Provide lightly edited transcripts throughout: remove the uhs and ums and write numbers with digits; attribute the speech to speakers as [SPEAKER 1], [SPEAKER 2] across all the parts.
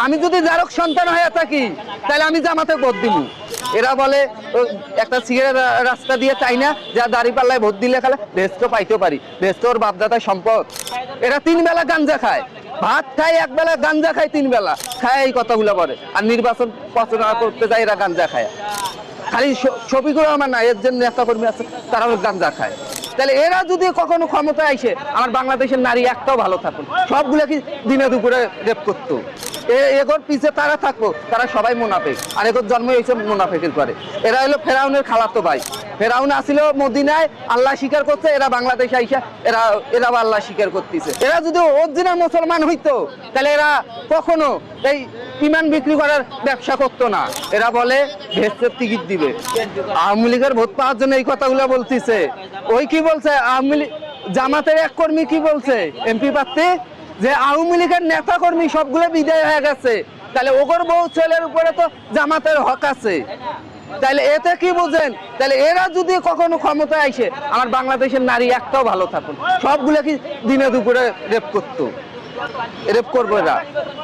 [SPEAKER 1] আমি যদি জারক সন্তান হয়ে থাকি তাহলে আমি জামাতে ভোট দিব। এরা বলে একটা সিগারেট রাস্তা দিয়ে চাই না, যা দাড়ি পাল্লায় ভোট দিলে খালে ভেস্ত পাইতেও পারি, ভেস্ত ওর বাপদাদার সম্পদ। এরা 3 বেলা গাঞ্জা খায়, ভাত খায় 1 বেলা, গাঞ্জা খায় 3 বেলা, খায় এই কথাগুলো বলে। আর নির্বাচন পছন্দ করতে যায় এরা গাঞ্জা খায়। খালি শফিকুর রহমান না, এর জন্য নেতা কর্মী আছে তারাও গাঞ্জা খায়। তাহলে এরা যদি কখনো ক্ষমতায় আসে, আমার বাংলাদেশের নারী একটাও ভালো থাকুন, সবগুলো কি দিনে দুপুরে রেপ করতো। এগোর পিছে তারা থাকবো, তারা সবাই মুনাফিক, আর এগোর জন্ম হয়েছে মুনাফিকের করে। এরা হলো ফেরাউনের খালাতো ভাই। ফেরাউন আসিল মদিনায়, আল্লাহ স্বীকার করছে, এরা বাংলাদেশে আইসা এরা আল্লাহ স্বীকার করতেছে। এরা যদি অরিজিনাল মুসলমান হইতো তাহলে এরা কখনো এই ইমান বিক্রি করার ব্যবসা করতো না। এরা বলে ভেস্তের টিকিট দিবে। আওয়ামী লীগের ভোট পাওয়ার জন্য এই কথাগুলো বলতেছে। ওই কি বলছে আওয়ামী লীগ জামাতের এক কর্মী কি বলছে এমপি প্রার্থী, যে আওয়ামী লীগের নেতা কর্মী সবগুলো বিদায় হয়ে গেছে, তাহলে ওগর বউ ছেলের উপরে তো জামাতের হক আছে। তাহলে এতে কি বুঝেন? তাহলে এরা যদি কখনো ক্ষমতায় আসে, আমার বাংলাদেশের নারী একটাও ভালো থাকুন, সবগুলো কি দিনে দুপুরে রেপ করতো, রেপ করবো এরা।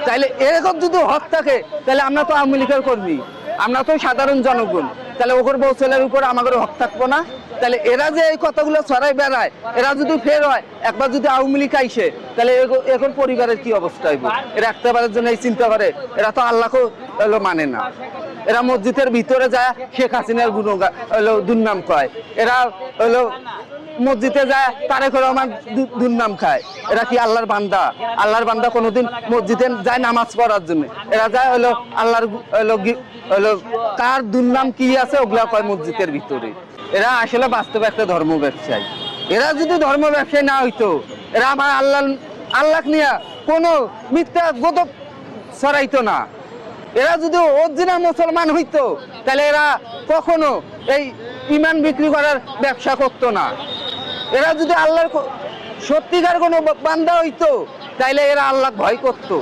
[SPEAKER 1] তাহলে এরকম যদি হক থাকে তাহলে আমরা তো আওয়ামী লীগের কর্মী, আমরা তো সাধারণ জনগণ, তাহলে ওগর বউ ছেলের উপর আমাদের হক থাকবো না? তাহলে এরা যে এই কথাগুলো ছড়াই বেড়ায়, এরা যদি ফের হয়, একবার যদি আওয়ামী লীগ আইসে, তাহলে এখন পরিবারের কি অবস্থা হইব? এরা একটাবারের জন্য এই চিন্তা করে, এরা তো আল্লাহকেও মানে না। এরা মসজিদের ভিতরে যায় শেখ হাসিনার গুণগান দুর্নাম কয়, এরা হলো মসজিদে যায় তারেক রহমান দুর্নাম খায়। এরা কি আল্লাহর বান্দা? আল্লাহর বান্দা কোনোদিন মসজিদে যায় নামাজ পড়ার জন্য? এরা যায় হলো আল্লাহর হলো কার দুর্নাম কি আছে ওগুলা কয় মসজিদের ভিতরে। এরা আসলে বাস্তবে একটা ধর্ম ব্যবসায়ী। এরা যদি ধর্ম ব্যবসায়ী না হইতো, এরা আমার আল্লাহ নিয়ে কোনো মিথ্যা গদক ছড়াইতো না। এরা যদি অরিজিনাল মুসলমান হইতো তাহলে এরা কখনো এই ইমান বিক্রি করার ব্যবসা করতো না। এরা যদি আল্লাহর সত্যিকার কোনো বান্দা হইতো তাইলে এরা আল্লাহ ভয় করতো।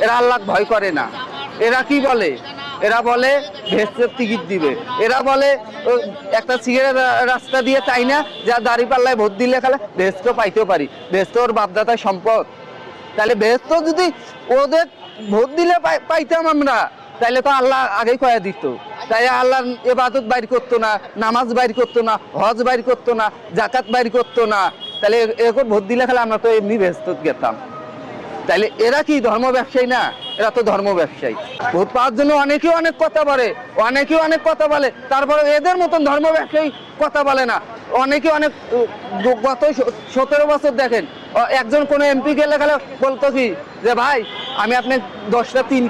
[SPEAKER 1] এরা আল্লাহ ভয় করে না। এরা কি বলে? এরা বলে ভেস্তের টিকিট দিবে। এরা বলে একটা সিগারেট রাস্তা দিয়ে চাই না, যা দাড়ি পাল্লায় ভোট দিলে খালে ভেস্ত পাইতেও পারি, ভেস্ত ওর বাপদাদার সম্পদ। তাহলে ভেস্ত যদি ওদের ভোট দিলে পাইতাম আমরা, তাইলে তো আল্লাহ আগেই কয়া দিত। তাই আল্লাহ ইবাদত বাইর করতো না, নামাজ বাইর করতো না, হজ বাইর করতো না, জাকাত বাইর করতো না। তাহলে এরকম ভোট দিলে খালে আমরা তো এমনি ব্যস্ত গেতাম। তাইলে এরা কি ধর্ম ব্যবসায়ী না? এরা তো ধর্ম ব্যবসায়ী। ভোট পাওয়ার জন্য অনেকেই অনেক কথা বলে, অনেকেই অনেক কথা বলে, তারপরে এদের মতন ধর্ম ব্যবসায়ী কথা বলে না। অনেকে অনেক গত 17 বছর দেখেন, একজন কোনো এমপি গেলে বলতো কি যে ভাই আমি আপনি 10টা 3